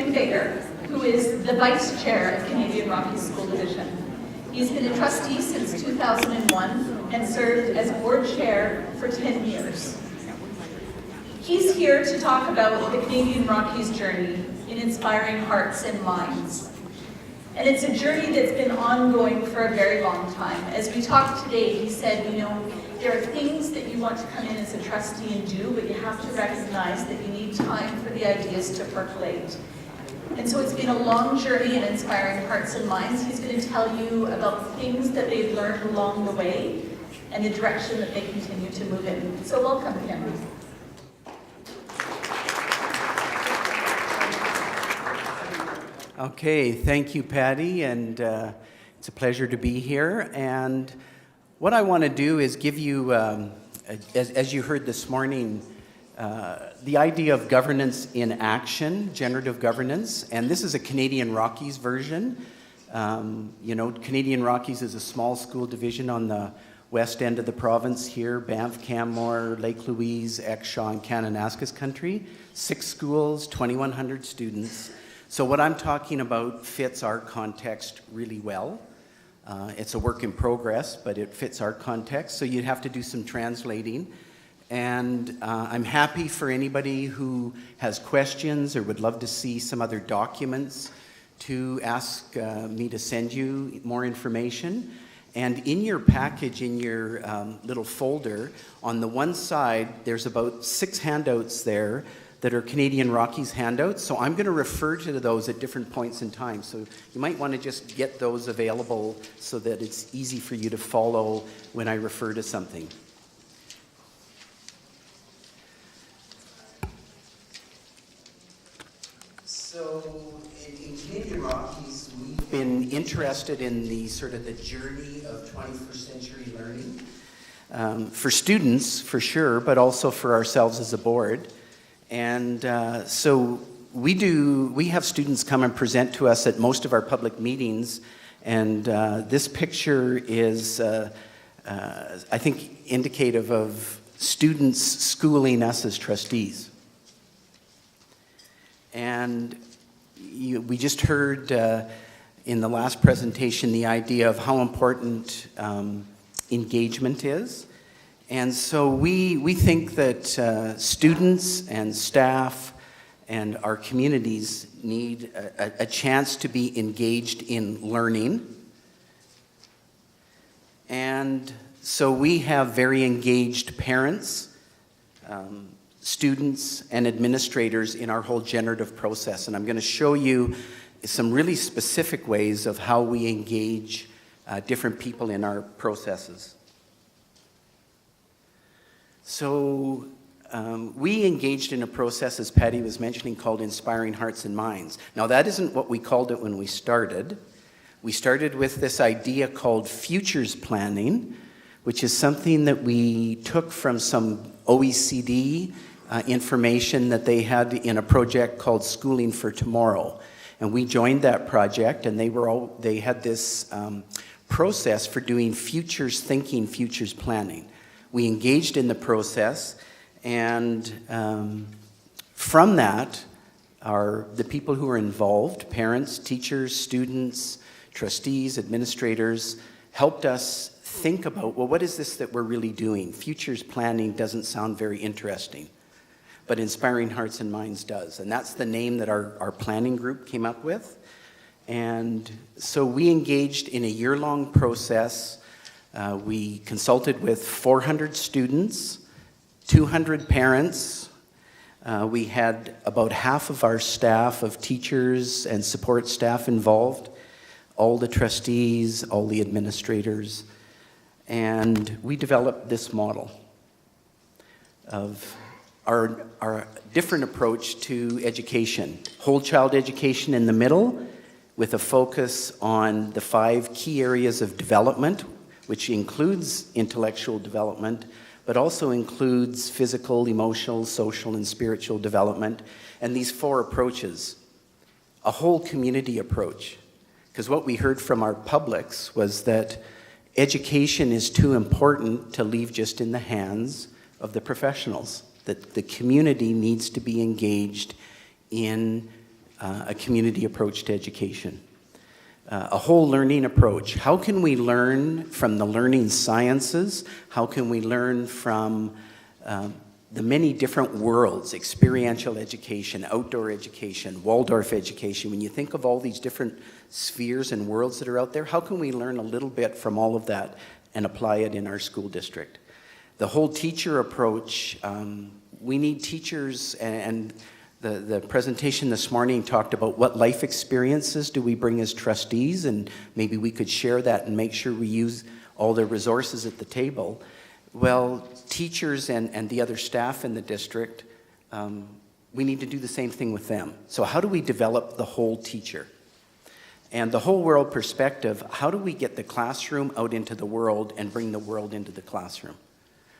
Tim Bader, who is the Vice Chair of Canadian Rockies School Division. He's been a trustee since 2001 and served as board chair for 10 years. He's here to talk about the Canadian Rockies journey in inspiring hearts and minds. And it's a journey that's been ongoing for a very long time. As we talked today, he said, there are things that you want to come in as a trustee and do, but you have to recognize that you need time for the ideas to percolate. And so it's been a long journey in inspiring hearts and minds. He's going to tell you about things that they've learned along the way and the direction that they continue to move in. So welcome, Kim. Okay, thank you, Patty, and it's a pleasure to be here. And what I want to do is give you, as you heard this morning, the idea of governance in action, generative governance, and this is a Canadian Rockies version. Canadian Rockies is a small school division on the west end of the province here, Banff, Canmore, Lake Louise, Exshaw, and Kananaskis country. 6 schools, 2,100 students. So what I'm talking about fits our context really well. It's a work in progress, but it fits our context, so you'd have to do some translating. And I'm happy for anybody who has questions or would love to see some other documents to ask me to send you more information. And in your package, in your little folder, on the one side, there's about 6 handouts there that are Canadian Rockies handouts. So I'm going to refer to those at different points in time. So you might want to just get those available so that it's easy for you to follow when I refer to something. So in Canadian Rockies, we've been interested in the sort of the journey of 21st century learning for students, for sure, but also for ourselves as a board. And so we have students come and present to us at most of our public meetings, and this picture is, I think, indicative of students schooling us as trustees. And we just heard in the last presentation the idea of how important engagement is. And so we think that students and staff and our communities need a chance to be engaged in learning. And so we have very engaged parents, students, and administrators in our whole generative process. And I'm going to show you some really specific ways of how we engage different people in our processes. So we engaged in a process, as Patty was mentioning, called Inspiring Hearts and Minds. Now, that isn't what we called it when we started. We started with this idea called futures planning, which is something that we took from some OECD information that they had in a project called Schooling for Tomorrow. And we joined that project, and they had this process for doing futures thinking, futures planning. We engaged in the process, and from that, the people who are involved, parents, teachers, students, trustees, administrators, helped us think about, well, what is this that we're really doing? Futures planning doesn't sound very interesting, but Inspiring Hearts and Minds does. And that's the name that our planning group came up with. And so we engaged in a year-long process. We consulted with 400 students, 200 parents. We had about half of our staff of teachers and support staff involved, all the trustees, all the administrators, and we developed this model of our different approach to education. Whole child education in the middle, with a focus on the 5 key areas of development, which includes intellectual development, but also includes physical, emotional, social, and spiritual development, and these 4 approaches. A whole community approach. Because what we heard from our publics was that education is too important to leave just in the hands of the professionals, that the community needs to be engaged in a community approach to education. A whole learning approach. How can we learn from the learning sciences? How can we learn from the many different worlds, experiential education, outdoor education, Waldorf education? When you think of all these different spheres and worlds that are out there, how can we learn a little bit from all of that and apply it in our school district? The whole teacher approach, we need teachers, and the presentation this morning talked about what life experiences do we bring as trustees, and maybe we could share that and make sure we use all the resources at the table. Well, teachers and the other staff in the district, we need to do the same thing with them. So how do we develop the whole teacher? And the whole world perspective, how do we get the classroom out into the world and bring the world into the classroom?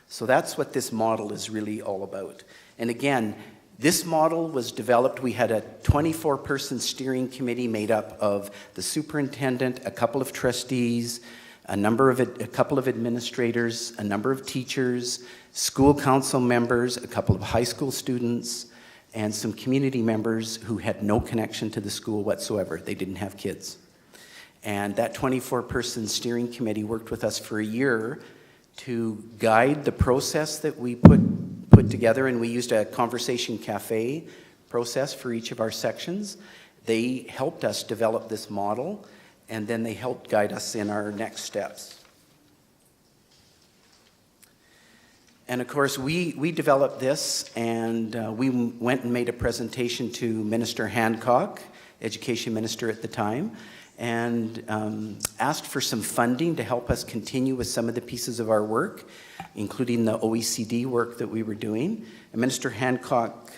So that's what this model is really all about. And again, this model was developed. We had a 24-person steering committee made up of the superintendent, a couple of trustees, a couple of administrators, a number of teachers, school council members, a couple of high school students, and some community members who had no connection to the school whatsoever. They didn't have kids. And that 24-person steering committee worked with us for a year to guide the process that we put together, and we used a conversation cafe process for each of our sections. They helped us develop this model, and then they helped guide us in our next steps. And of course, we developed this, and we went and made a presentation to Minister Hancock, Education Minister at the time, and asked for some funding to help us continue with some of the pieces of our work, including the OECD work that we were doing. And Minister Hancock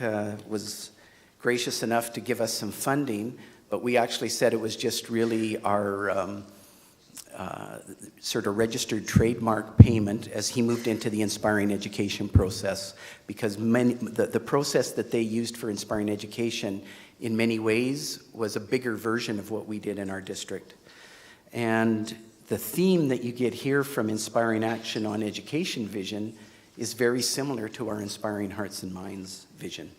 was gracious enough to give us some funding, but we actually said it was just really our sort of registered trademark payment as he moved into the Inspiring Education process, because the process that they used for Inspiring Education in many ways was a bigger version of what we did in our district. And the theme that you get here from Inspiring Action on Education Vision is very similar to our Inspiring Hearts and Minds vision.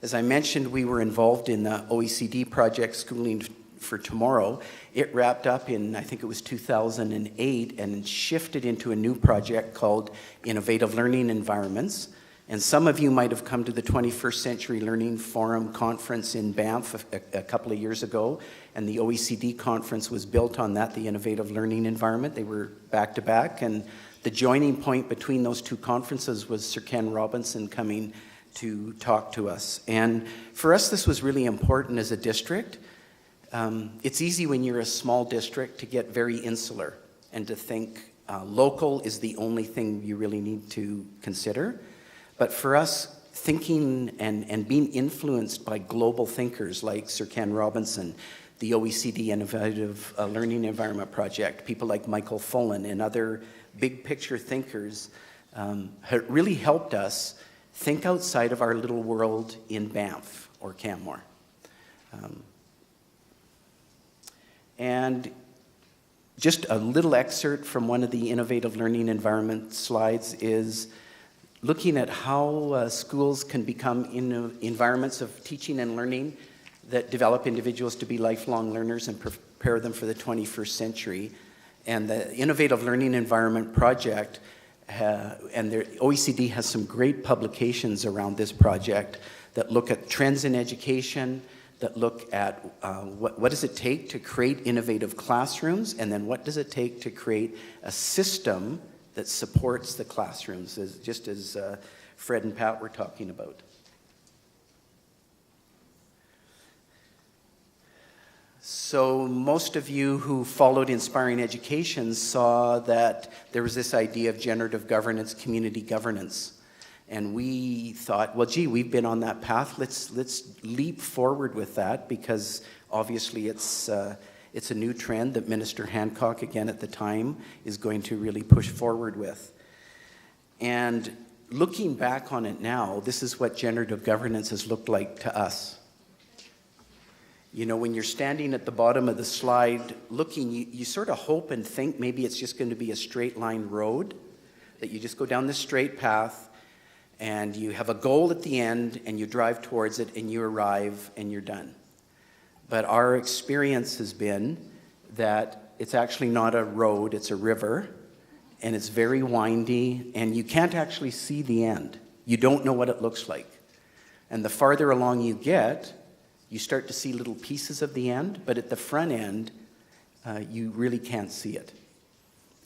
As I mentioned, we were involved in the OECD project Schooling for Tomorrow. It wrapped up in, I think it was 2008, and shifted into a new project called Innovative Learning Environments. And some of you might have come to the 21st Century Learning Forum conference in Banff a couple of years ago, and the OECD conference was built on that, the Innovative Learning Environment. They were back to back, and the joining point between those two conferences was Sir Ken Robinson coming to talk to us. And for us, this was really important as a district. It's easy when you're a small district to get very insular and to think local is the only thing you really need to consider. But for us, thinking and being influenced by global thinkers like Sir Ken Robinson, the OECD Innovative Learning Environment Project, people like Michael Fullen and other big picture thinkers really helped us think outside of our little world in Banff or Canmore. And just a little excerpt from one of the Innovative Learning Environment slides is looking at how schools can become environments of teaching and learning that develop individuals to be lifelong learners and prepare them for the 21st century. And the Innovative Learning Environment Project, and the OECD has some great publications around this project that look at trends in education, that look at what does it take to create innovative classrooms, and then what does it take to create a system that supports the classrooms, just as Fred and Pat were talking about. So most of you who followed Inspiring Education saw that there was this idea of generative governance, community governance. And we thought, well, gee, we've been on that path. Let's leap forward with that, because obviously it's a new trend that Minister Hancock, again at the time, is going to really push forward with. And looking back on it now, this is what generative governance has looked like to us. You know, when you're standing at the bottom of the slide looking, you sort of hope and think maybe it's just going to be a straight line road, that you just go down this straight path. and you have a goal at the end, and you drive towards it, and you arrive, and you're done. But our experience has been that it's actually not a road, it's a river, and it's very windy, and you can't actually see the end. You don't know what it looks like. And the farther along you get, you start to see little pieces of the end, but at the front end, you really can't see it.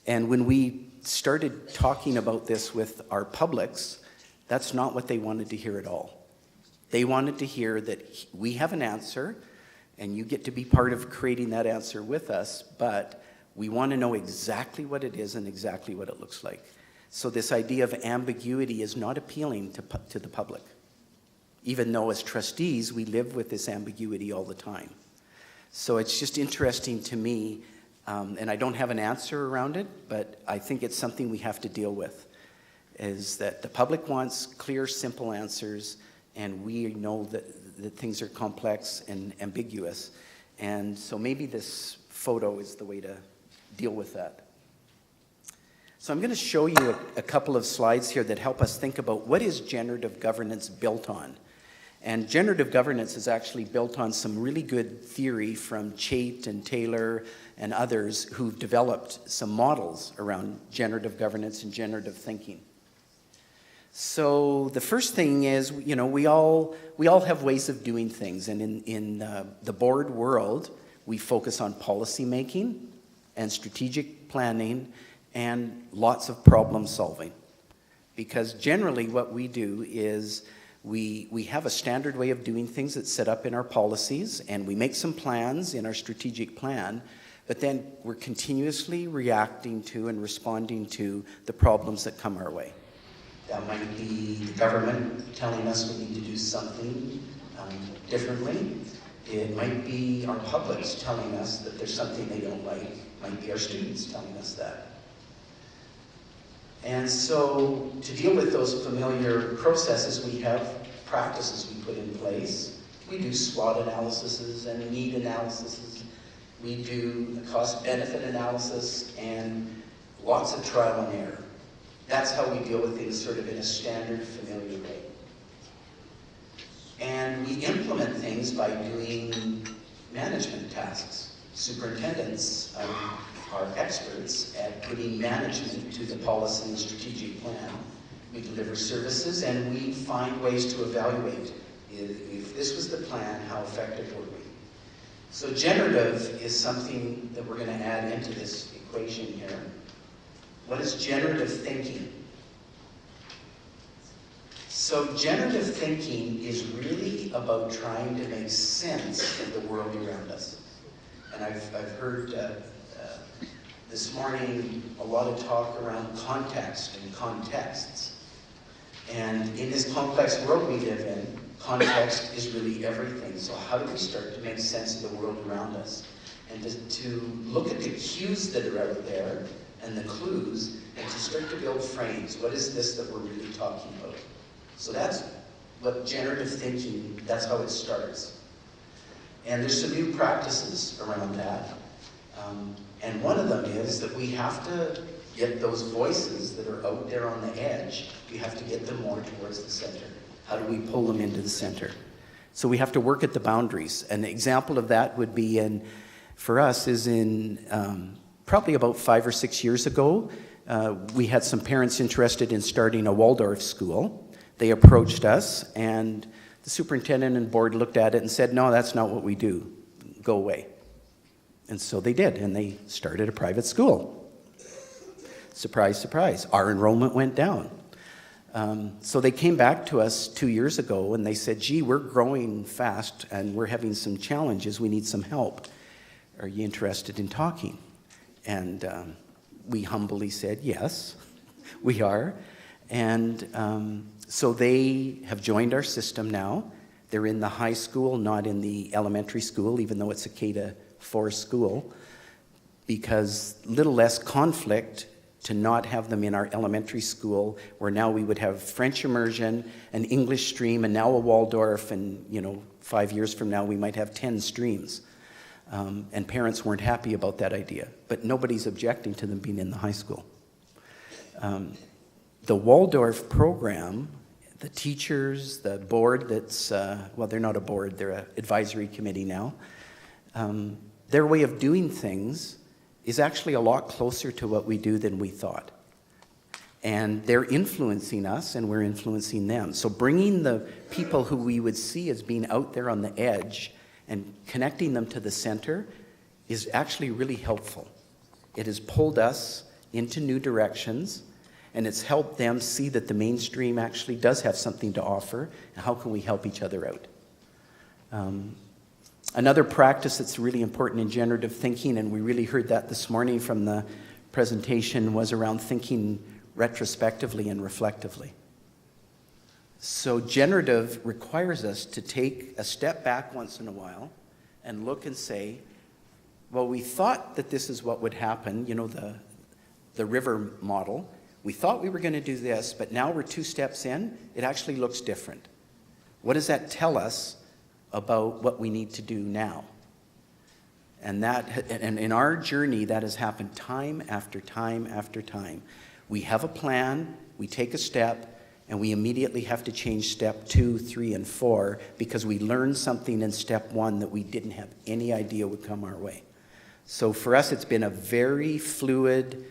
And when we started talking about this with our publics, that's not what they wanted to hear at all. They wanted to hear that we have an answer, and you get to be part of creating that answer with us, but we want to know exactly what it is and exactly what it looks like. So this idea of ambiguity is not appealing to the public, even though as trustees, we live with this ambiguity all the time. So it's just interesting to me, and I don't have an answer around it, but I think it's something we have to deal with, is that the public wants clear, simple answers, and we know that things are complex and ambiguous. And so maybe this photo is the way to deal with that. So I'm going to show you a couple of slides here that help us think about what is generative governance built on. And generative governance is actually built on some really good theory from Chait and Taylor and others who've developed some models around generative governance and generative thinking. So the first thing is, you know, we all have ways of doing things, and in the board world, we focus on policy making and strategic planning and lots of problem solving. Because generally what we do is we have a standard way of doing things that's set up in our policies, and we make some plans in our strategic plan, but then we're continuously reacting to and responding to the problems that come our way. That might be the government telling us we need to do something differently. It might be our publics telling us that there's something they don't like. It might be our students telling us that. And so to deal with those familiar processes, we have practices we put in place. We do SWOT analyses and need analyses. We do a cost-benefit analysis and lots of trial and error. That's how we deal with things sort of in a standard, familiar way. And we implement things by doing management tasks. Superintendents are experts at putting management to the policy and strategic plan. We deliver services, and we find ways to evaluate if this was the plan, how effective were we? So generative is something that we're going to add into this equation here. What is generative thinking? So generative thinking is really about trying to make sense of the world around us. And I've heard this morning a lot of talk around context and contexts. And in this complex world we live in, context is really everything. So how do we start to make sense of the world around us? And to look at the cues that are out there and the clues, and to start to build frames. What is this that we're really talking about? So that's what generative thinking, that's how it starts. And there's some new practices around that. And one of them is that we have to get those voices that are out there on the edge, we have to get them more towards the center. How do we pull them into the center? So we have to work at the boundaries. An example of that would be for us is probably about 5 or 6 years ago, we had some parents interested in starting a Waldorf school. They approached us, and the superintendent and board looked at it and said, no, that's not what we do. Go away. And so they did, and they started a private school. Surprise, surprise. Our enrollment went down. So they came back to us 2 years ago, and they said, gee, we're growing fast, and we're having some challenges. We need some help. Are you interested in talking? And we humbly said, yes, we are. And so they have joined our system now. They're in the high school, not in the elementary school, even though it's a K-4 school, because little less conflict to not have them in our elementary school, where now we would have French immersion, an English stream, and now a Waldorf, and 5 years from now we might have 10 streams. And parents weren't happy about that idea, but nobody's objecting to them being in the high school. The Waldorf program, the teachers, the board that's, well, they're not a board, they're an advisory committee now. Their way of doing things is actually a lot closer to what we do than we thought. And they're influencing us, and we're influencing them. So bringing the people who we would see as being out there on the edge and connecting them to the center is actually really helpful. It has pulled us into new directions, and it's helped them see that the mainstream actually does have something to offer, and how can we help each other out. Another practice that's really important in generative thinking, and we really heard that this morning from the presentation, was around thinking retrospectively and reflectively. So generative requires us to take a step back once in a while and look and say, well, we thought that this is what would happen, you know, the river model. We thought we were going to do this, but now we're 2 steps in. It actually looks different. What does that tell us about what we need to do now? And in our journey, that has happened time after time after time. We have a plan, we take a step, and we immediately have to change step 2, 3, and 4 because we learned something in step 1 that we didn't have any idea would come our way. So for us, it's been a very fluid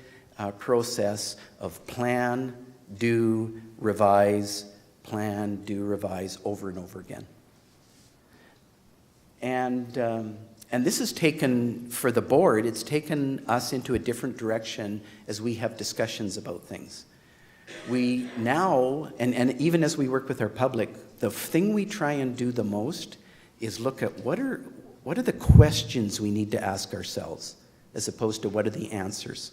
process of plan, do, revise, plan, do, revise over and over again. And this has taken, for the board, it's taken us into a different direction as we have discussions about things. We now, and even as we work with our public, the thing we try and do the most is look at what are the questions we need to ask ourselves as opposed to what are the answers.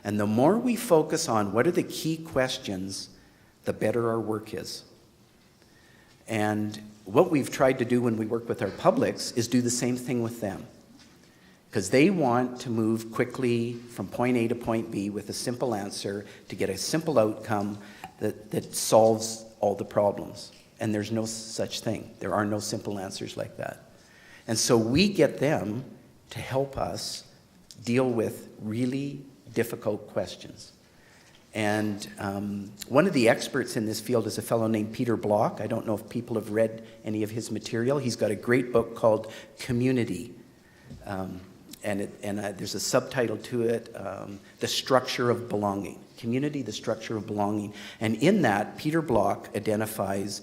And the more we focus on what are the key questions, the better our work is. And what we've tried to do when we work with our publics is do the same thing with them. Because they want to move quickly from point A to point B with a simple answer to get a simple outcome that solves all the problems. And there's no such thing. There are no simple answers like that. And so we get them to help us deal with really difficult questions. And one of the experts in this field is a fellow named Peter Block. I don't know if people have read any of his material. He's got a great book called Community. And there's a subtitle to it, The Structure of Belonging. Community, the Structure of Belonging. And in that, Peter Block identifies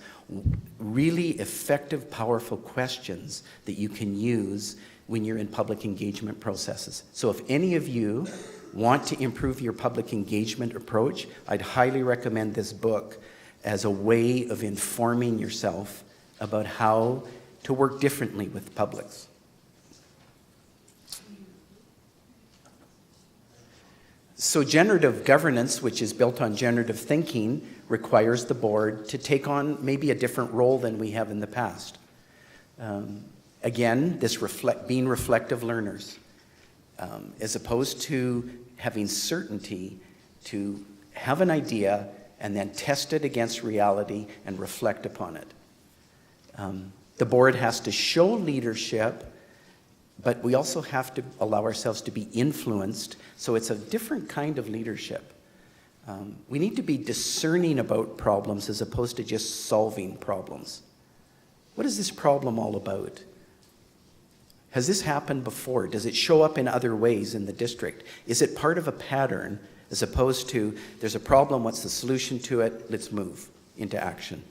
really effective, powerful questions that you can use when you're in public engagement processes. So if any of you want to improve your public engagement approach, I'd highly recommend this book as a way of informing yourself about how to work differently with publics. So generative governance, which is built on generative thinking, requires the board to take on maybe a different role than we have in the past. Again, this being reflective learners, as opposed to having certainty, to have an idea and then test it against reality and reflect upon it. The board has to show leadership, but we also have to allow ourselves to be influenced, so it's a different kind of leadership. We need to be discerning about problems as opposed to just solving problems. What is this problem all about? Has this happened before? Does it show up in other ways in the district? Is it part of a pattern as opposed to there's a problem, what's the solution to it, let's move into action?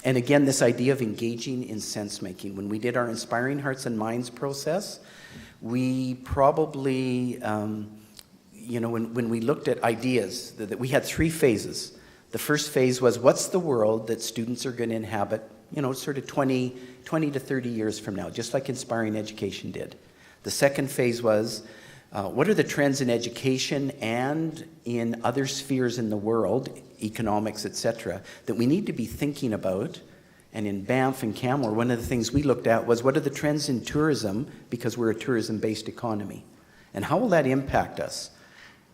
And again, this idea of engaging in sense-making. When we did our Inspiring Hearts and Minds process, we probably, when we looked at ideas, that we had 3 phases. The first phase was, what's the world that students are going to inhabit, sort of 20 to 30 years from now, just like Inspiring Education did. The second phase was, what are the trends in education and in other spheres in the world, economics, etc., that we need to be thinking about? And in Banff and Canmore, one of the things we looked at was, what are the trends in tourism, because we're a tourism-based economy? And how will that impact us?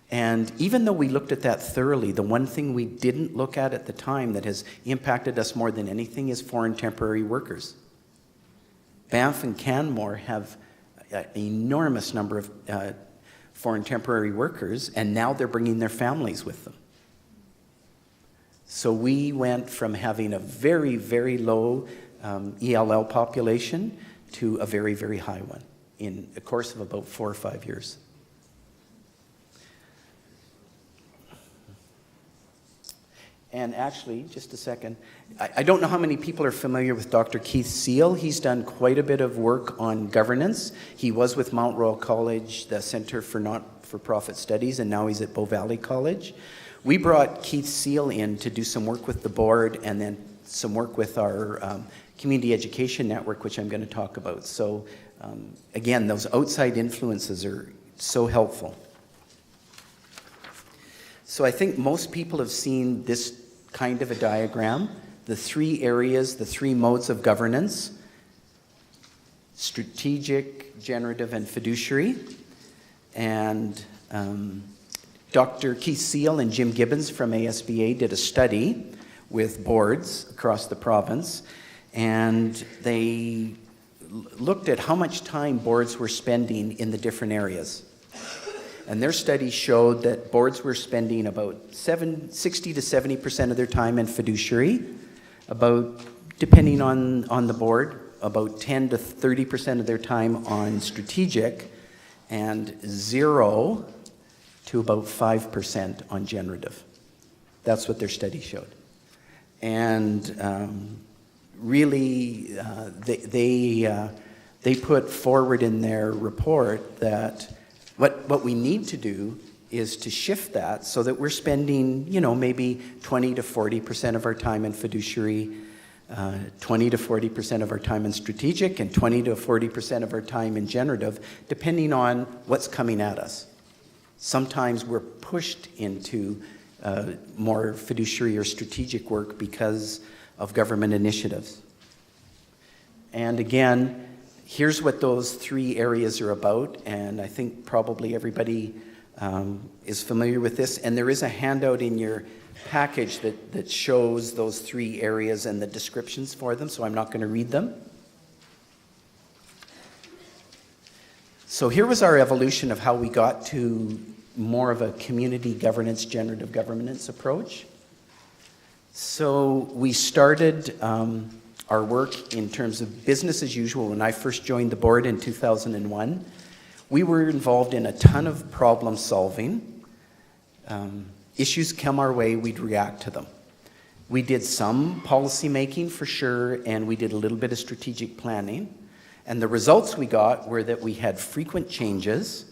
And even though we looked at that thoroughly, the one thing we didn't look at the time that has impacted us more than anything is foreign temporary workers. Banff and Canmore have an enormous number of foreign temporary workers, and now they're bringing their families with them. So we went from having a very, very low ELL population to a very, very high one in a course of about 4 or 5 years. And actually, just a second, I don't know how many people are familiar with Dr. Keith Seal. He's done quite a bit of work on governance. He was with Mount Royal College, the Center for Not-for-Profit Studies, and now he's at Bow Valley College. We brought Keith Seal in to do some work with the board and then some work with our community education network, which I'm going to talk about. So again, those outside influences are so helpful. So I think most people have seen this kind of a diagram, the 3 areas, the 3 modes of governance: strategic, generative, and fiduciary. And Dr. Keith Seal and Jim Gibbons from ASBA did a study with boards across the province, and they looked at how much time boards were spending in the different areas. And their study showed that boards were spending about 60 to 70% of their time in fiduciary, about, depending on the board, about 10 to 30% of their time on strategic, and 0 to about 5% on generative. That's what their study showed. And really, they put forward in their report that what we need to do is to shift that so that we're spending, maybe 20 to 40% of our time in fiduciary, 20 to 40% of our time in strategic, and 20 to 40% of our time in generative, depending on what's coming at us. Sometimes we're pushed into more fiduciary or strategic work because of government initiatives. And again, here's what those 3 areas are about, and I think probably everybody is familiar with this. And there is a handout in your package that shows those 3 areas and the descriptions for them, so I'm not going to read them. So here was our evolution of how we got to more of a community governance, generative governance approach. So we started our work in terms of business as usual. When I first joined the board in 2001, we were involved in a ton of problem solving. Issues come our way, we'd react to them. We did some policy making for sure, and we did a little bit of strategic planning. And the results we got were that we had frequent changes,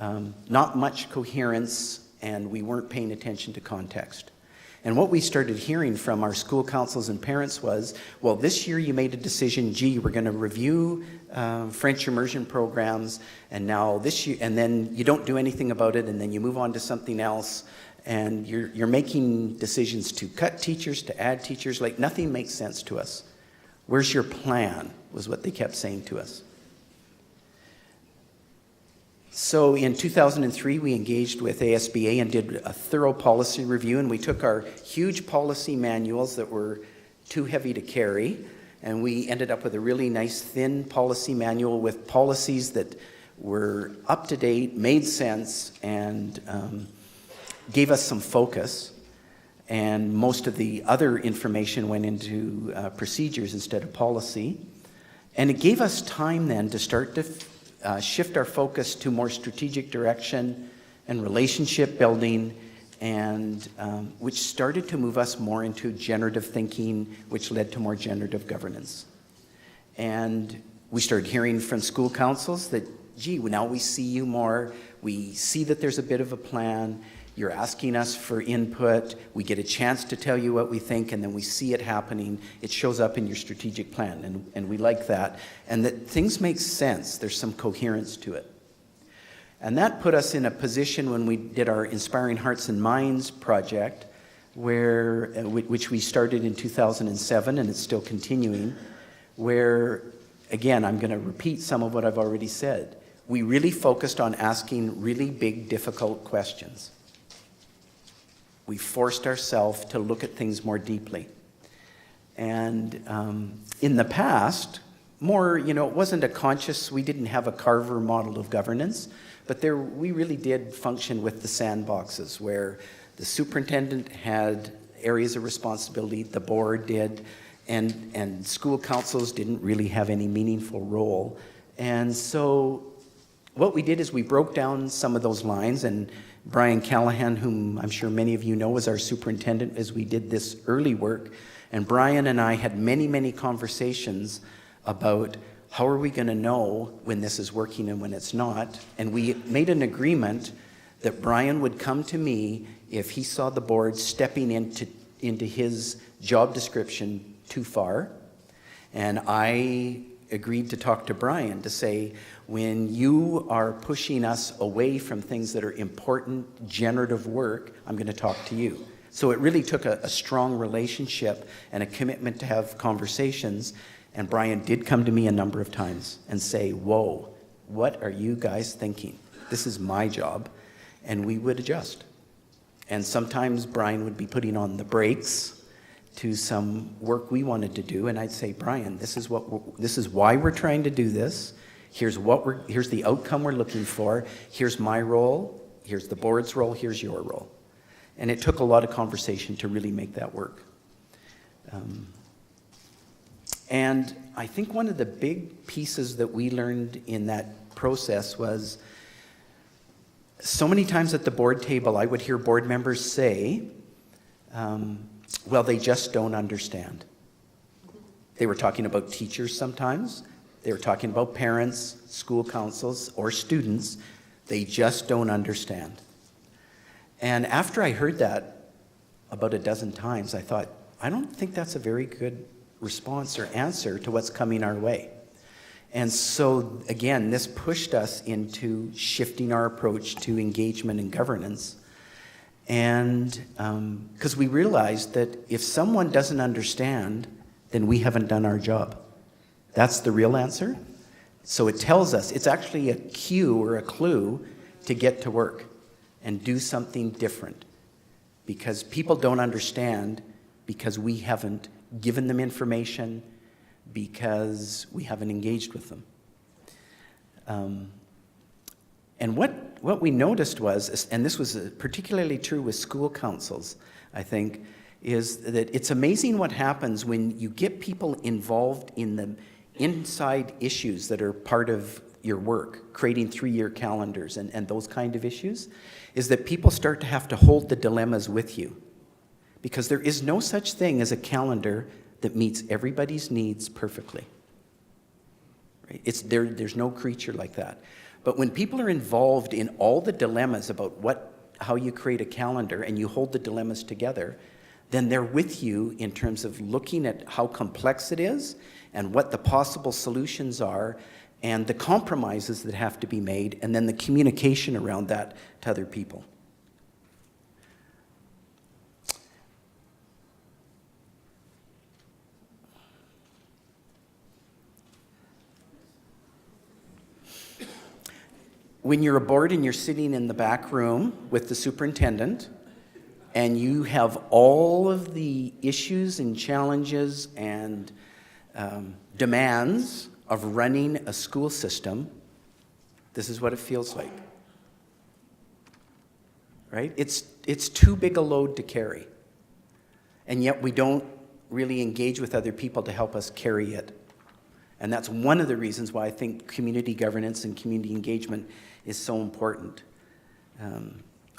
not much coherence, and we weren't paying attention to context. And what we started hearing from our school councils and parents was, well, this year you made a decision, gee, we're going to review French immersion programs, and now this year, and then you don't do anything about it, and then you move on to something else, and you're making decisions to cut teachers, to add teachers, like nothing makes sense to us. Where's your plan, was what they kept saying to us. So in 2003, we engaged with ASBA and did a thorough policy review, and we took our huge policy manuals that were too heavy to carry, and we ended up with a really nice thin policy manual with policies that were up to date, made sense, and gave us some focus. And most of the other information went into procedures instead of policy. And it gave us time then to start to shift our focus to more strategic direction and relationship building, and which started to move us more into generative thinking, which led to more generative governance. And we started hearing from school councils that, gee, now we see you more, we see that there's a bit of a plan, you're asking us for input, we get a chance to tell you what we think, and then we see it happening. It shows up in your strategic plan, and we like that. And that things make sense, there's some coherence to it. And that put us in a position when we did our Inspiring Hearts and Minds project, which we started in 2007, and it's still continuing, where, again, I'm going to repeat some of what I've already said. We really focused on asking really big, difficult questions. We forced ourselves to look at things more deeply. And in the past, it wasn't a conscious, we didn't have a Carver model of governance, but we really did function with the sandboxes where the superintendent had areas of responsibility, the board did, and school councils didn't really have any meaningful role. And so what we did is we broke down some of those lines, and Brian Callahan, whom I'm sure many of you know, was our superintendent as we did this early work. And Brian and I had many, many conversations about how are we going to know when this is working and when it's not. And we made an agreement that Brian would come to me if he saw the board stepping into his job description too far. And I agreed to talk to Brian to say, when you are pushing us away from things that are important, generative work, I'm going to talk to you. So it really took a strong relationship and a commitment to have conversations. And Brian did come to me a number of times and say, whoa, what are you guys thinking? This is my job. And we would adjust. And sometimes Brian would be putting on the brakes to some work we wanted to do, and I'd say, Brian, this is why we're trying to do this. Here's the outcome we're looking for. Here's my role. Here's the board's role. Here's your role. And it took a lot of conversation to really make that work. And I think one of the big pieces that we learned in that process was, so many times at the board table, I would hear board members say, well, they just don't understand. They were talking about teachers sometimes. They were talking about parents, school councils, or students. They just don't understand. And after I heard that about a dozen times, I thought, I don't think that's a very good response or answer to what's coming our way. And so, again, this pushed us into shifting our approach to engagement and governance. And because we realized that if someone doesn't understand, then we haven't done our job. That's the real answer. So it tells us, it's actually a cue or a clue to get to work and do something different. Because people don't understand because we haven't given them information, because we haven't engaged with them. And what we noticed was, and this was particularly true with school councils, I think, is that it's amazing what happens when you get people involved in the inside issues that are part of your work, creating 3-year calendars and those kind of issues, is that people start to have to hold the dilemmas with you. Because there is no such thing as a calendar that meets everybody's needs perfectly. Right? There's no creature like that. But when people are involved in all the dilemmas about how you create a calendar and you hold the dilemmas together, then they're with you in terms of looking at how complex it is and what the possible solutions are and the compromises that have to be made, and then the communication around that to other people. When you're a board and you're sitting in the back room with the superintendent, and you have all of the issues and challenges and demands of running a school system, this is what it feels like. Right? It's too big a load to carry. And yet we don't really engage with other people to help us carry it. And that's one of the reasons why I think community governance and community engagement is so important.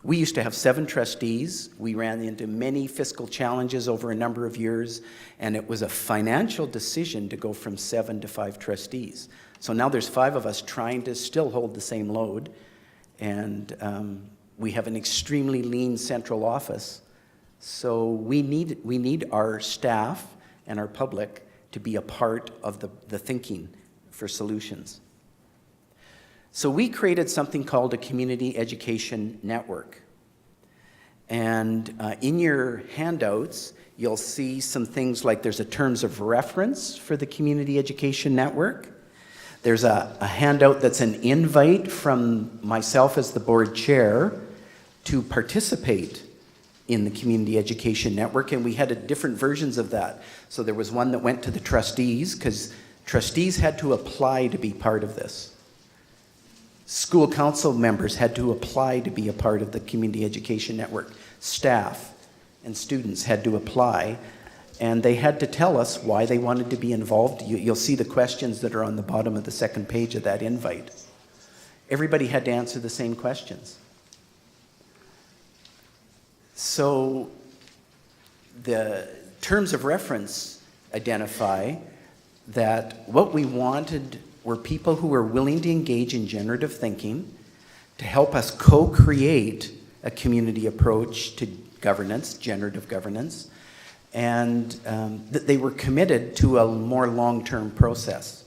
We used to have 7 trustees. We ran into many fiscal challenges over a number of years, and it was a financial decision to go from 7 to 5 trustees. So now there's 5 of us trying to still hold the same load, and we have an extremely lean central office. So we need our staff and our public to be a part of the thinking for solutions. So we created something called a community education network. And in your handouts, you'll see some things like there's a terms of reference for the community education network. There's a handout that's an invite from myself as the board chair to participate in the community education network, and we had different versions of that. So there was one that went to the trustees, because trustees had to apply to be part of this. School council members had to apply to be a part of the community education network, staff, and students had to apply, and they had to tell us why they wanted to be involved. You'll see the questions that are on the bottom of the second page of that invite. Everybody had to answer the same questions. So the terms of reference identify that what we wanted were people who were willing to engage in generative thinking to help us co-create a community approach to governance, generative governance, and that they were committed to a more long-term process.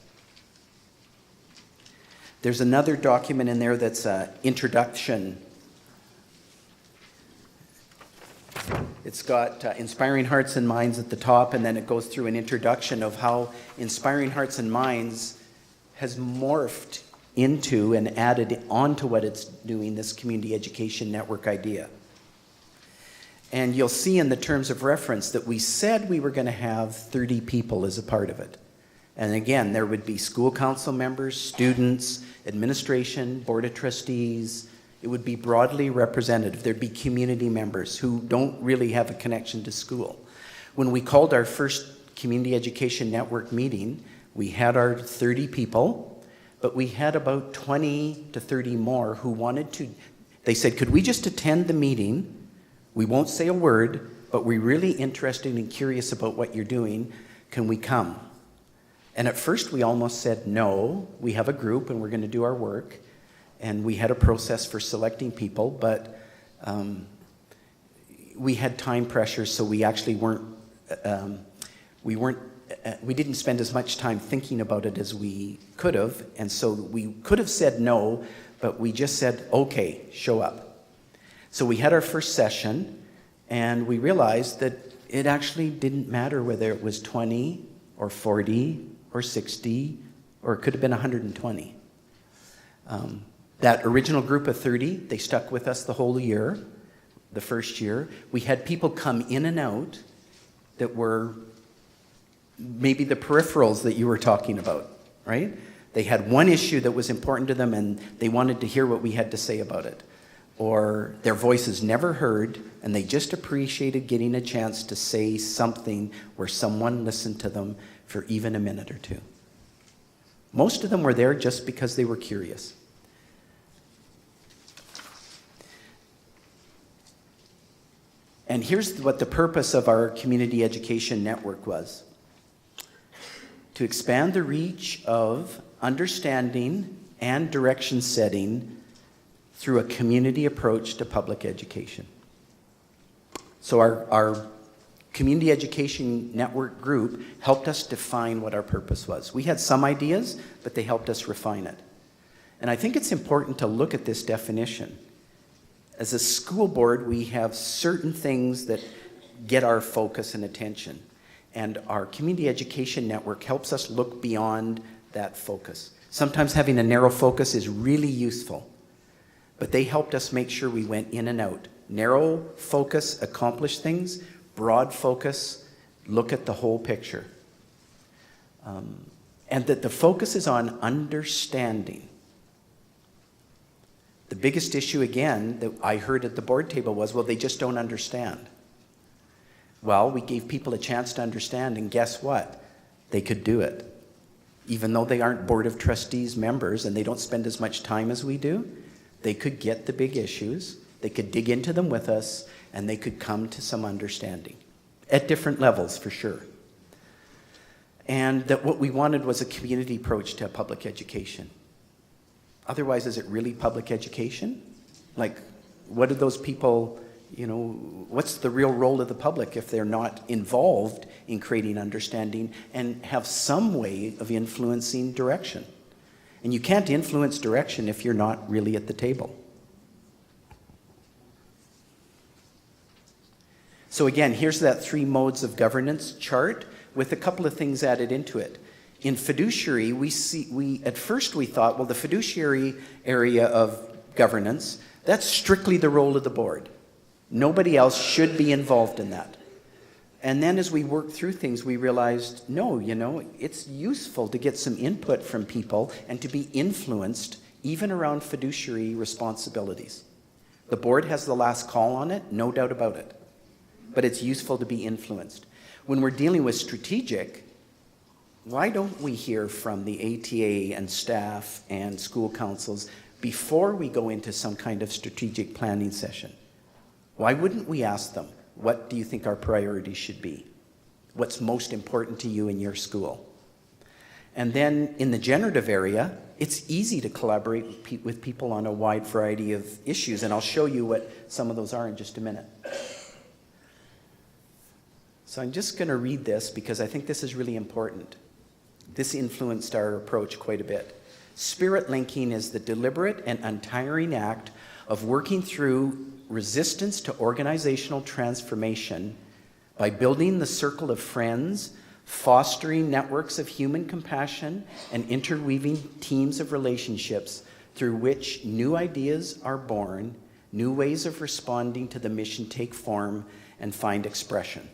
There's another document in there that's an introduction. It's got Inspiring Hearts and Minds at the top, and then it goes through an introduction of how Inspiring Hearts and Minds has morphed into and added onto what it's doing, this community education network idea. And you'll see in the terms of reference that we said we were going to have 30 people as a part of it. And again, there would be school council members, students, administration, board of trustees. It would be broadly representative. There'd be community members who don't really have a connection to school. When we called our first community education network meeting, we had our 30 people, but we had about 20 to 30 more who wanted to. They said, could we just attend the meeting? We won't say a word, but we're really interested and curious about what you're doing. Can we come? And at first we almost said, no, we have a group and we're going to do our work. And we had a process for selecting people, but we had time pressures, so we actually we didn't spend as much time thinking about it as we could have. And so we could have said no, but we just said, okay, show up. So we had our first session, and we realized that it actually didn't matter whether it was 20 or 40 or 60, or it could have been 120. That original group of 30, they stuck with us the whole year, the first year. We had people come in and out that were maybe the peripherals that you were talking about, right? They had one issue that was important to them, and they wanted to hear what we had to say about it. Or their voices never heard, and they just appreciated getting a chance to say something where someone listened to them for even a minute or two. Most of them were there just because they were curious. And here's what the purpose of our community education network was: to expand the reach of understanding and direction setting through a community approach to public education. So our community education network group helped us define what our purpose was. We had some ideas, but they helped us refine it. And I think it's important to look at this definition. As a school board, we have certain things that get our focus and attention. And our community education network helps us look beyond that focus. Sometimes having a narrow focus is really useful, but they helped us make sure we went in and out. Narrow focus, accomplish things. Broad focus, look at the whole picture. And that the focus is on understanding. The biggest issue, again, that I heard at the board table was, well, they just don't understand. Well, we gave people a chance to understand, and guess what? They could do it. Even though they aren't Board of Trustees members and they don't spend as much time as we do, they could get the big issues, they could dig into them with us, and they could come to some understanding. At different levels, for sure. And that what we wanted was a community approach to public education. Otherwise, is it really public education? Like, what do those people, what's the real role of the public if they're not involved in creating understanding and have some way of influencing direction? And you can't influence direction if you're not really at the table. So again, here's that 3 modes of governance chart with a couple of things added into it. In fiduciary, at first we thought, well, the fiduciary area of governance, that's strictly the role of the board. Nobody else should be involved in that. And then as we worked through things, we realized, no, it's useful to get some input from people and to be influenced even around fiduciary responsibilities. The board has the last call on it, no doubt about it. but it's useful to be influenced. When we're dealing with strategic, why don't we hear from the ATA and staff and school councils before we go into some kind of strategic planning session? Why wouldn't we ask them, what do you think our priorities should be? What's most important to you in your school? And then in the generative area, it's easy to collaborate with people on a wide variety of issues, and I'll show you what some of those are in just a minute. So I'm just going to read this because I think this is really important. This influenced our approach quite a bit. Spirit linking is the deliberate and untiring act of working through resistance to organizational transformation by building the circle of friends, fostering networks of human compassion, and interweaving teams of relationships through which new ideas are born, new ways of responding to the mission take form and find expression.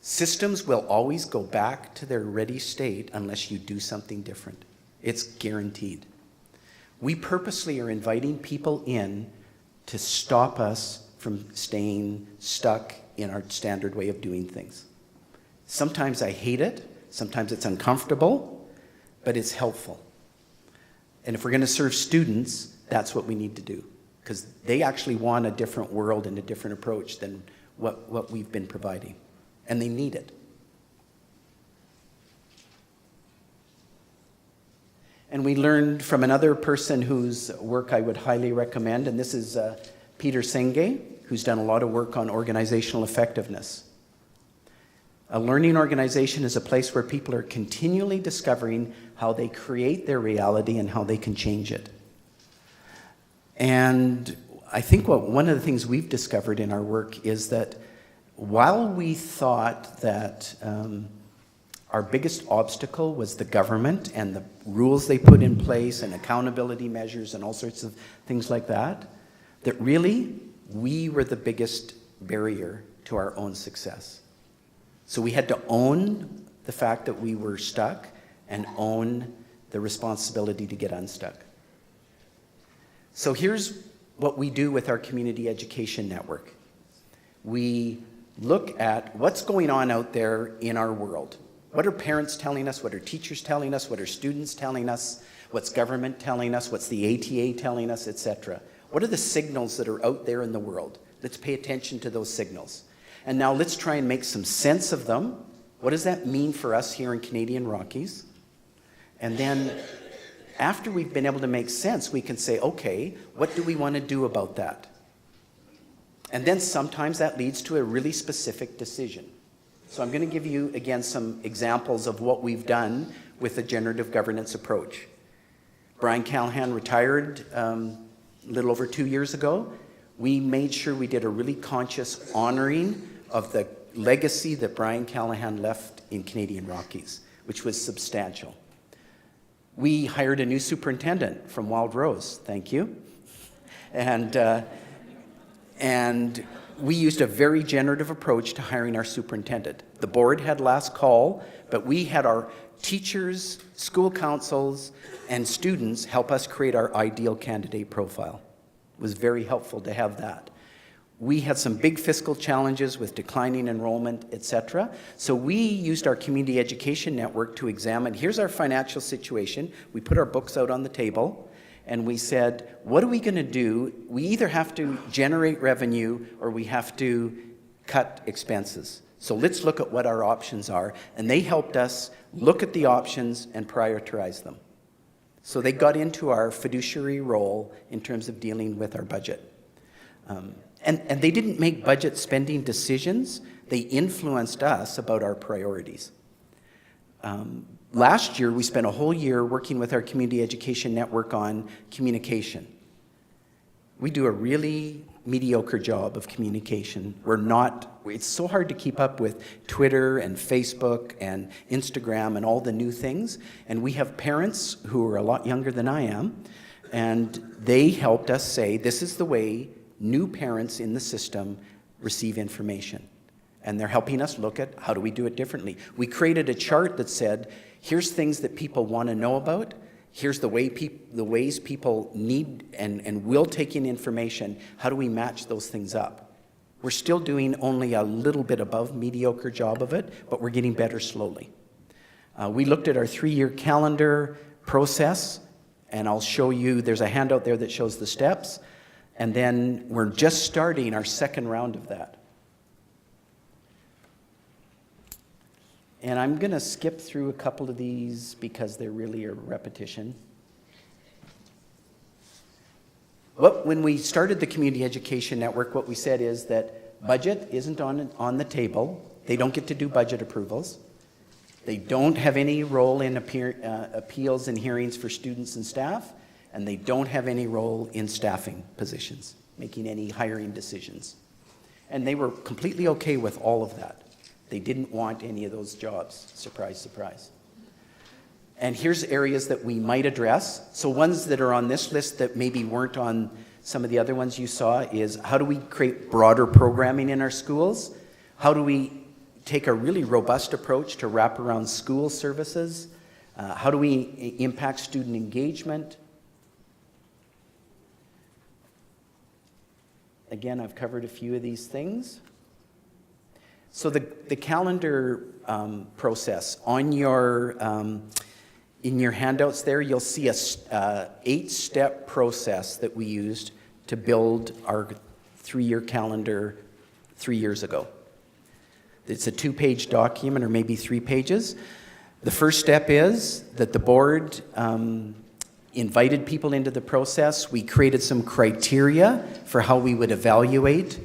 Systems will always go back to their ready state unless you do something different. It's guaranteed. We purposely are inviting people in to stop us from staying stuck in our standard way of doing things. Sometimes I hate it, sometimes it's uncomfortable, but it's helpful. And if we're going to serve students, that's what we need to do, because they actually want a different world and a different approach than what we've been providing, and they need it. And we learned from another person whose work I would highly recommend, and this is Peter Senge, who's done a lot of work on organizational effectiveness. A learning organization is a place where people are continually discovering how they create their reality and how they can change it. And I think one of the things we've discovered in our work is that while we thought that our biggest obstacle was the government and the rules they put in place and accountability measures and all sorts of things like that, that really we were the biggest barrier to our own success. So we had to own the fact that we were stuck and own the responsibility to get unstuck. So here's what we do with our community education network. We look at what's going on out there in our world. What are parents telling us? What are teachers telling us? What are students telling us? What's government telling us? What's the ATA telling us, etc.? What are the signals that are out there in the world? Let's pay attention to those signals. And now let's try and make some sense of them. What does that mean for us here in Canadian Rockies? And then after we've been able to make sense, we can say, okay, what do we want to do about that? And then sometimes that leads to a really specific decision. So I'm going to give you, again, some examples of what we've done with the generative governance approach. Brian Callahan retired a little over 2 years ago. We made sure we did a really conscious honoring of the legacy that Brian Callahan left in Canadian Rockies, which was substantial. We hired a new superintendent from Wild Rose, thank you. And we used a very generative approach to hiring our superintendent. The board had last call, but we had our teachers, school councils, and students help us create our ideal candidate profile. It was very helpful to have that. We had some big fiscal challenges with declining enrollment, etc. So we used our community education network to examine, here's our financial situation. We put our books out on the table, and we said, what are we going to do? We either have to generate revenue or we have to cut expenses. So let's look at what our options are. And they helped us look at the options and prioritize them. So they got into our fiduciary role in terms of dealing with our budget. And they didn't make budget spending decisions. They influenced us about our priorities. Last year, we spent a whole year working with our community education network on communication. We do a really mediocre job of communication. It's so hard to keep up with Twitter and Facebook and Instagram and all the new things. And we have parents who are a lot younger than I am, and they helped us say, this is the way new parents in the system receive information. And they're helping us look at how do we do it differently. We created a chart that said, here's things that people want to know about, Here's the ways people need and will take in information. How do we match those things up? We're still doing only a little bit above mediocre job of it, but we're getting better slowly. We looked at our 3-year calendar process, and I'll show you, there's a handout there that shows the steps, and then we're just starting our second round of that. And I'm going to skip through a couple of these because they're really a repetition. When we started the Community Education Network, what we said is that budget isn't on the table. They don't get to do budget approvals. They don't have any role in appeals and hearings for students and staff, and they don't have any role in staffing positions, making any hiring decisions. And they were completely okay with all of that. They didn't want any of those jobs. Surprise, surprise. And here's areas that we might address. So ones that are on this list that maybe weren't on some of the other ones you saw is, how do we create broader programming in our schools? How do we take a really robust approach to wraparound school services? How do we impact student engagement? Again, I've covered a few of these things. So the calendar process, on your, in your handouts there, you'll see a 8-step process that we used to build our 3-year calendar 3 years ago. It's a 2-page document, or maybe 3 pages. The first step is that the board invited people into the process. We created some criteria for how we would evaluate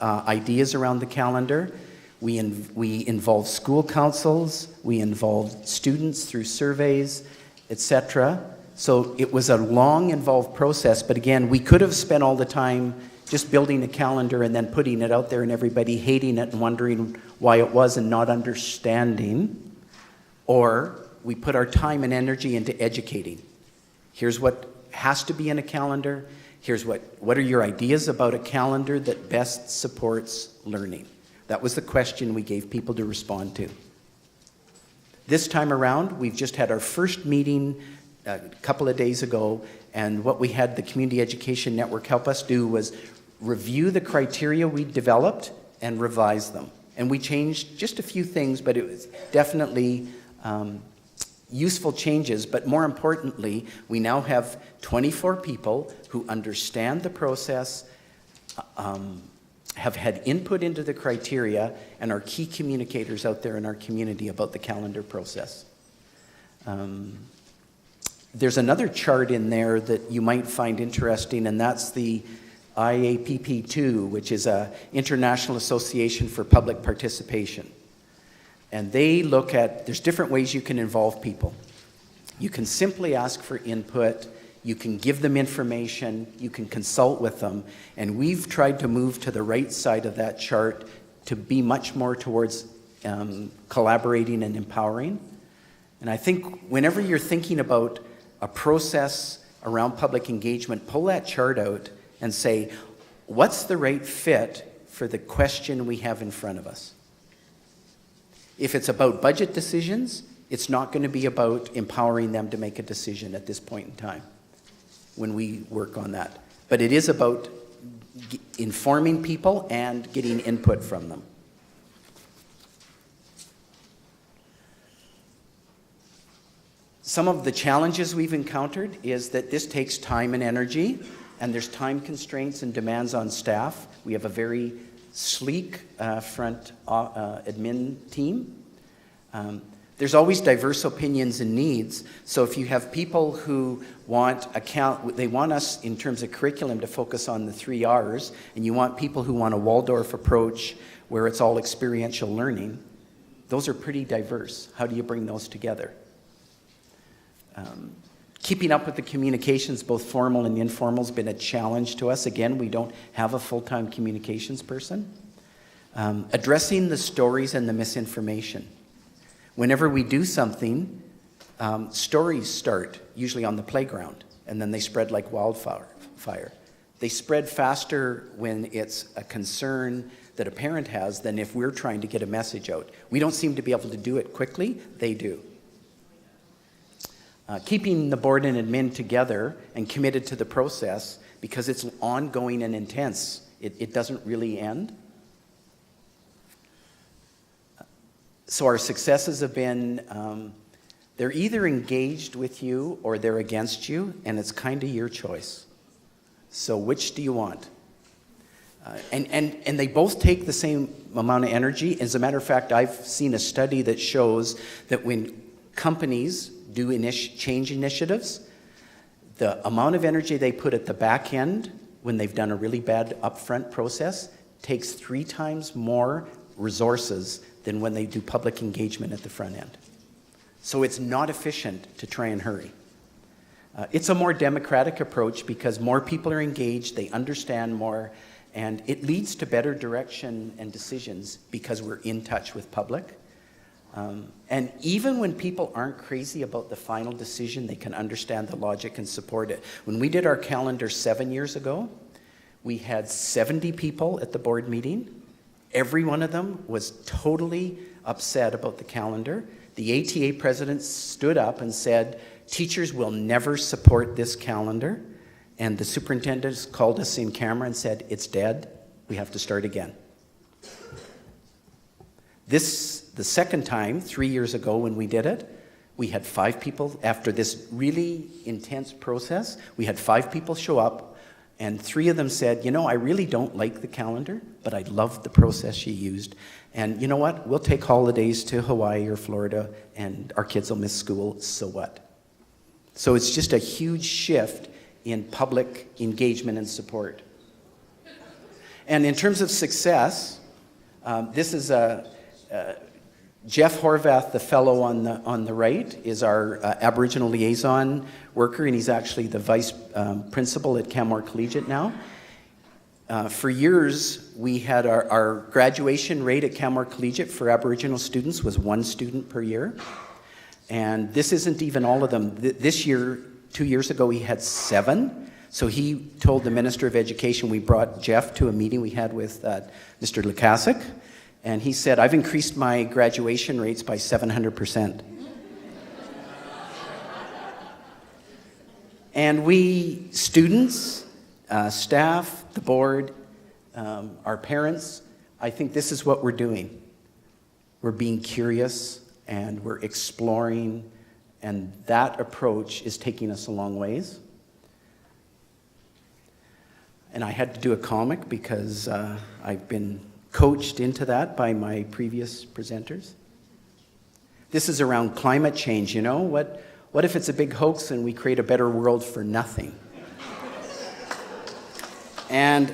ideas around the calendar. We involved school councils, we involved students through surveys, etc. So it was a long, involved process, but again, we could have spent all the time just building a calendar and then putting it out there and everybody hating it and wondering why it was and not understanding. Or we put our time and energy into educating. Here's what has to be in a calendar. Here's what are your ideas about a calendar that best supports learning? That was the question we gave people to respond to. This time around, we've just had our first meeting a couple of days ago, and what we had the Community Education Network help us do was review the criteria we developed and revise them. And we changed just a few things, but it was definitely useful changes. But more importantly, we now have 24 people who understand the process, have had input into the criteria, and are key communicators out there in our community about the calendar process. There's another chart in there that you might find interesting, and that's the IAPP2, which is an International Association for Public Participation. And they look at, there's different ways you can involve people. You can simply ask for input, you can give them information, you can consult with them, and we've tried to move to the right side of that chart to be much more towards collaborating and empowering. And I think whenever you're thinking about a process around public engagement, pull that chart out and say, what's the right fit for the question we have in front of us? If it's about budget decisions, it's not going to be about empowering them to make a decision at this point in time when we work on that. But it is about informing people and getting input from them. Some of the challenges we've encountered is that this takes time and energy, and there's time constraints and demands on staff. We have a very sleek front admin team. There's always diverse opinions and needs, so if you have people who they want us in terms of curriculum to focus on the 3 R's, and you want people who want a Waldorf approach where it's all experiential learning, those are pretty diverse. How do you bring those together? Keeping up with the communications, both formal and informal, has been a challenge to us. Again, we don't have a full-time communications person. Addressing the stories and the misinformation. Whenever we do something, stories start, usually on the playground, and then they spread like wildfire. They spread faster when it's a concern that a parent has than if we're trying to get a message out. We don't seem to be able to do it quickly, they do. keeping the board and admin together and committed to the process because it's ongoing and intense. It doesn't really end. So our successes have been, they're either engaged with you or they're against you, and it's kind of your choice. So which do you want? And they both take the same amount of energy. As a matter of fact, I've seen a study that shows that when companies do change initiatives, the amount of energy they put at the back end when they've done a really bad upfront process takes 3 times more resources than when they do public engagement at the front end. So it's not efficient to try and hurry. It's a more democratic approach because more people are engaged, they understand more, and it leads to better direction and decisions because we're in touch with public. And even when people aren't crazy about the final decision, they can understand the logic and support it. When we did our calendar 7 years ago, we had 70 people at the board meeting. Every one of them was totally upset about the calendar. The ATA president stood up and said, teachers will never support this calendar. And the superintendents called us in camera and said, it's dead, we have to start again. The second time, 3 years ago when we did it, we had 5 people, after this really intense process, we had 5 people show up, and 3 of them said, you know, I really don't like the calendar, but I love the process you used. And you know what? We'll take holidays to Hawaii or Florida, and our kids will miss school, so what? So it's just a huge shift in public engagement and support. And in terms of success, this is Jeff Horvath, the fellow on the right, is our Aboriginal liaison worker, and he's actually the vice principal at Canmore Collegiate now. For years, we had our graduation rate at Canmore Collegiate for Aboriginal students was 1 student per year. And this isn't even all of them. This year, 2 years ago, he had 7. So he told the Minister of Education, we brought Jeff to a meeting we had with Mr. Lukasik, and he said, I've increased my graduation rates by 700%. And we, students, staff, the board, our parents, I think this is what we're doing. We're being curious and we're exploring, and that approach is taking us a long ways. And I had to do a comic because I've been coached into that by my previous presenters. This is around climate change, you know? What if it's a big hoax and we create a better world for nothing? And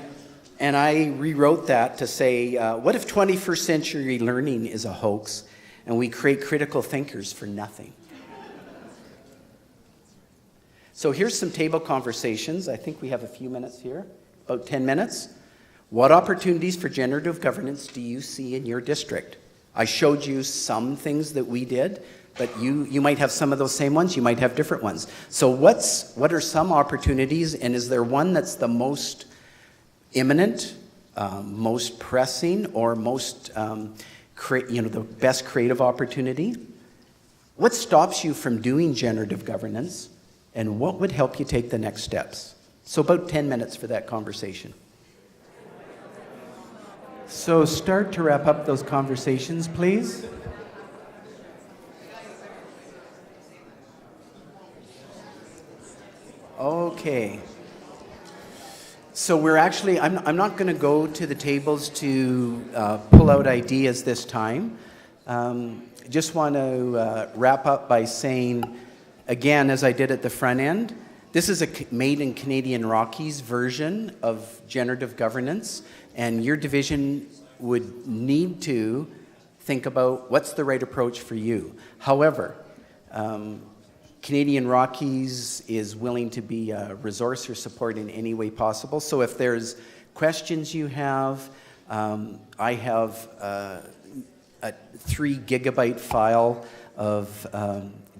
I rewrote that to say, what if 21st century learning is a hoax and we create critical thinkers for nothing? So here's some table conversations. I think we have a few minutes here, about 10 minutes. What opportunities for generative governance do you see in your district? I showed you some things that we did, but you might have some of those same ones, you might have different ones. So what are some opportunities, and is there one that's the most imminent, most pressing, or most, the best creative opportunity? What stops you from doing generative governance, and what would help you take the next steps? So about 10 minutes for that conversation. So start to wrap up those conversations, please. Okay. So we're actually, I'm not going to go to the tables to pull out ideas this time. Just want to wrap up by saying, again, as I did at the front end, this is a made in Canadian Rockies version of generative governance, and your division would need to think about what's the right approach for you. However, Canadian Rockies is willing to be a resource or support in any way possible. So if there's questions you have, I have a 3 gigabyte file of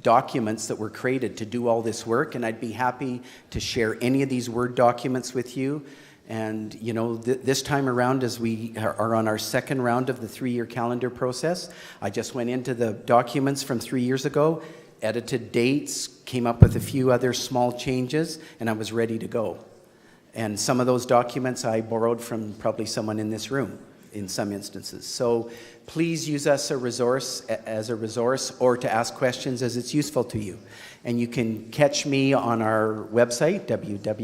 documents that were created to do all this work, and I'd be happy to share any of these Word documents with you. And you know, this time around, as we are on our second round of the 3-year calendar process, I just went into the documents from 3 years ago. edited dates, came up with a few other small changes, and I was ready to go. And some of those documents I borrowed from probably someone in this room in some instances. So please use us as a resource or to ask questions as it's useful to you. And you can catch me on our website, www.crps.ca,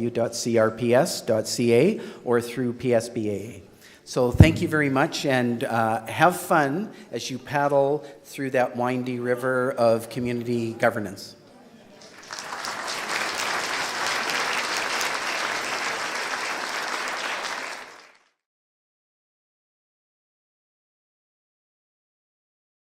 or through PSBA. So thank you very much, and have fun as you paddle through that windy river of community governance.